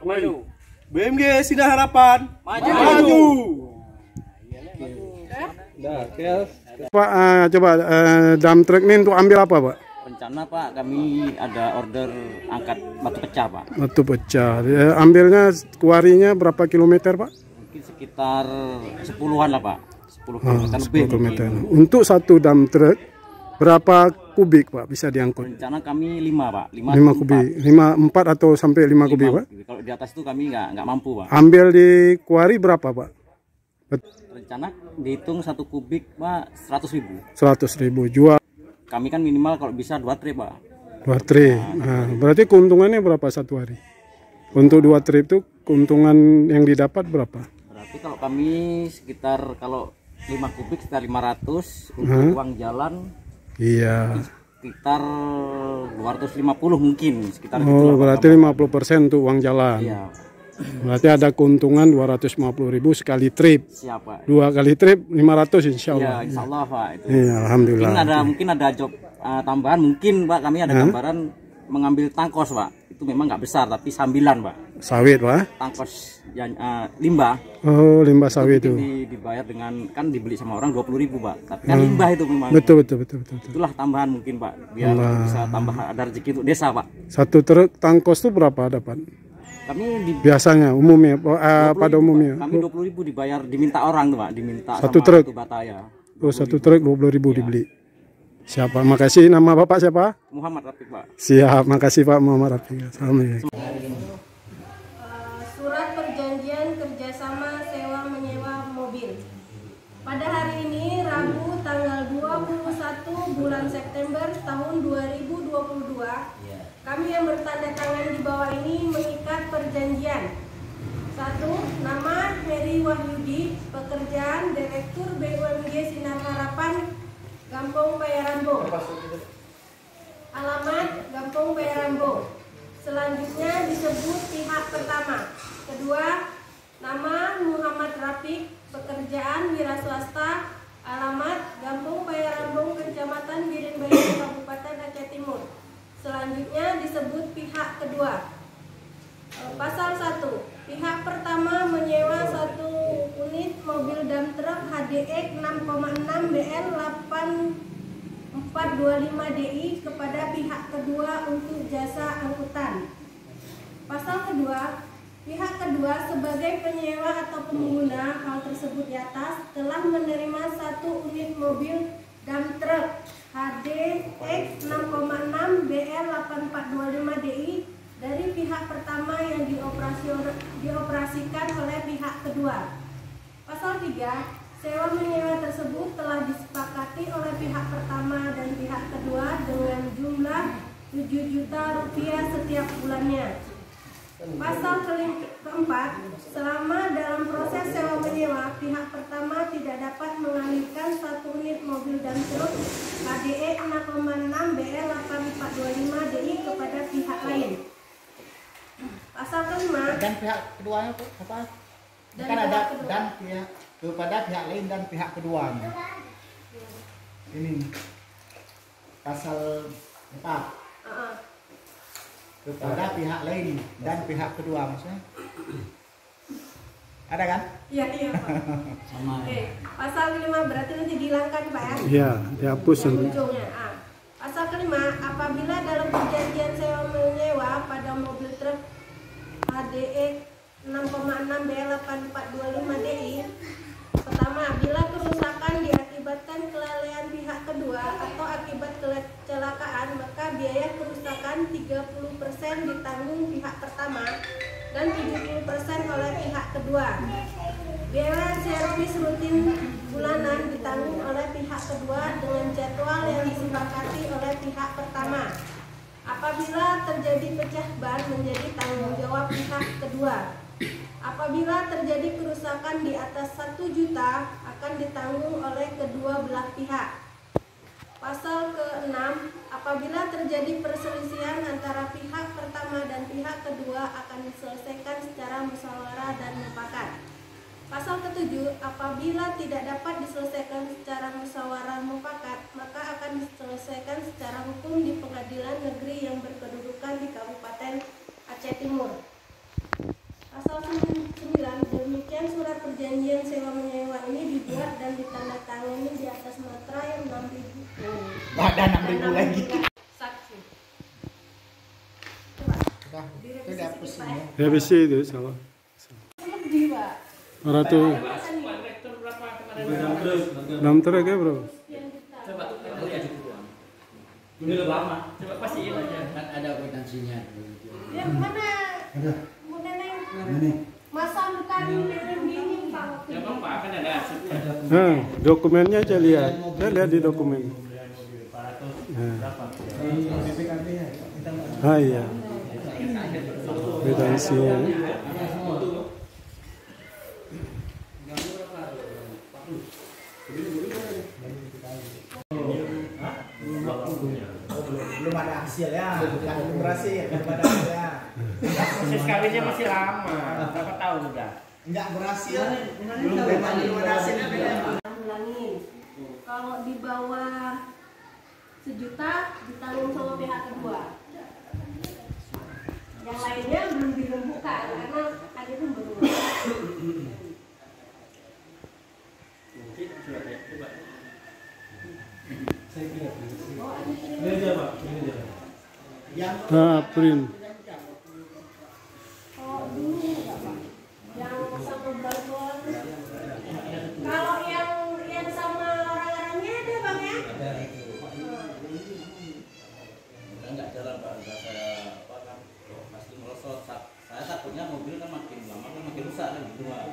Maju. BMG Sinar Harapan. Maju. Pak, coba dump truck ini untuk ambil apa, Pak? Rencana Pak, kami ada order angkat batu pecah Pak. Batu pecah. Ambilnya kuarinya berapa kilometer, Pak? Mungkin sekitar 10-an lah Pak. 10 kilometer lebih. 10 kilometer. Untuk satu dump truck berapa kubik, Pak, bisa diangkut? Rencana kami 5 Pak. 5 kubik. 4 atau sampai 5 kubik, Pak? Kalau di atas itu kami nggak mampu Pak. Ambil di kuari berapa, Pak? Rencana dihitung 1 kubik Pak 100.000. 100.000. Jual Kami kan minimal kalau bisa 2 trip Pak. 2 trip. Nah, berarti keuntungannya berapa satu hari? Untuk 2 trip itu keuntungan yang didapat berapa? Berarti kalau kami sekitar kalau 5 kubik sekitar 500 untuk uang jalan. Iya. Sekitar 250 mungkin sekitar Oh, gitu lah, berarti 50% untuk uang jalan. Iya. Berarti ada keuntungan 250.000 sekali trip. Siapa? 2 kali trip 500 insya Allah. Ya, insya Allah Pak itu. Iya, alhamdulillah. Mungkin ada job tambahan mungkin Pak, kami ada gambaran mengambil tangkos Pak. Itu memang nggak besar tapi sambilan Pak. Sawit, Pak. Tangkos yang limbah. Oh, limbah sawit itu. Dibayar dengan kan dibeli sama orang 20.000 Pak. Tapi kan limbah itu memang. Betul. Itulah tambahan mungkin Pak biar bisa tambah ada rezeki untuk desa Pak. Satu truk tangkos itu berapa dapat? Kami biasanya umumnya pada umumnya. Kami 20.000 dibayar, diminta orang tuh Pak, diminta satu sama truk. bata ya. Oh, satu truk 20.000 dibeli. Siapa? Makasih. Nama Bapak siapa? Muhammad Rafiq Pak. Siap, makasih Pak Muhammad Rafiq. Assalamualaikum. Surat perjanjian kerjasama sewa menyewa mobil. Pada hari ini Rabu tanggal 21 bulan September tahun 2022, kami yang bertanda tangan di bawah ini mengikat perjanjian. 1. Nama Heri Wahyudi, pekerjaan Direktur BUMG Sinar Harapan, Gampong Payarambo. Alamat Gampong Payarambo. Selanjutnya disebut pihak pertama. Kedua, nama Muhammad Rafiq, pekerjaan wira swasta. Alamat Gampong Payarambo, Kecamatan Birinbayu, Kabupaten Aceh Timur. Selanjutnya disebut pihak kedua. Pasal 1. Pihak pertama menyewa 1 unit mobil dump truck HDX 6,6 BL 8425 DI kepada pihak kedua untuk jasa angkutan. Pasal kedua. Pihak kedua sebagai penyewa atau pengguna hal tersebut di atas telah menerima 1 unit mobil dump truck HDX 6,6 BL 8425 DI dari pihak pertama yang dioperasikan oleh pihak kedua. Pasal 3. Sewa menyewa tersebut telah disepakati oleh pihak pertama dan pihak kedua dengan jumlah 7 juta rupiah setiap bulannya. Pasal keempat, selama dalam proses sewa menyewa, pihak pertama tidak dapat mengalihkan 1 unit mobil dan truk HDE 6,6 BL 8425 DI kepada pihak lain. Pasal kelima, dan pihak keduanya apa? Kan ada dan pihak kepada pihak lain dan pihak keduanya. Ini pasal 4. Kepada pihak lain dan pihak kedua maksudnya ada kan? Iya Pak. Sama. Oke, pasal kelima berarti nanti dihilangkan Pak ya? Iya, dihapus nanti. Ujungnya. Pasal kelima, apabila dalam perjanjian sewa menyewa pada mobil truk HDE 6,6 BL 8425 DI, pertama, bila kerusakan diakibatkan kelalaian pihak kedua atau akibat kecelakaan, maka biaya kerusakan 30% ditanggung pihak pertama dan 70% oleh pihak kedua. Biaya servis rutin bulanan ditanggung oleh pihak kedua dengan jadwal yang disepakati oleh pihak pertama. Apabila terjadi pecah ban menjadi tanggung jawab pihak kedua. Apabila terjadi kerusakan di atas 1 juta akan ditanggung oleh kedua belah pihak. Pasal ke-6, apabila terjadi perselisihan antara pihak pertama dan pihak kedua akan diselesaikan secara musyawarah dan mufakat. Pasal ke-7, apabila tidak dapat diselesaikan secara musyawarah mufakat, maka akan diselesaikan secara hukum di pengadilan negeri yang berkedudukan di Kabupaten Aceh Timur. Demikian surat perjanjian sewa menyewa ini dibuat dan ditandatangani di atas materai 6.000. Ada 6.000 lagi. Saksi. Sudah, itu dihapus ini. Revisi itu salah. Lebih, Pak. 100 6 truk ya bro. Ini lebih lama. Coba pastiin aja. Kan ada akuntansinya. Ya mana? Bukan yang masa bukan gini, Pak. Ya bang, Pak kan ada. Nah, dokumennya aja lihat. Saya lihat di dokumen. Ah iya. Kwitansinya. Belum ada hasil ya, belum berhasil, belum ada hasil ya. Proses kawinnya masih lama. Berapa tahun udah? Enggak berhasil, belum ada hasilnya beda. Ulangin. Kalau di bawah 1 juta ditanggung sama pihak kedua. Yang lainnya belum dirembukan karena ada itu baru. Mungkin coba ya, coba. Yang Print. Oh dulu enggak, Pak. Yang sama balkon. Kalau yang sama orang-orangnya ada, Bang ya? Enggak jalan Pak, enggak saya apa kan pasti merosot. Saya takutnya mobil kan makin lama kan makin rusak kan gitu Pak.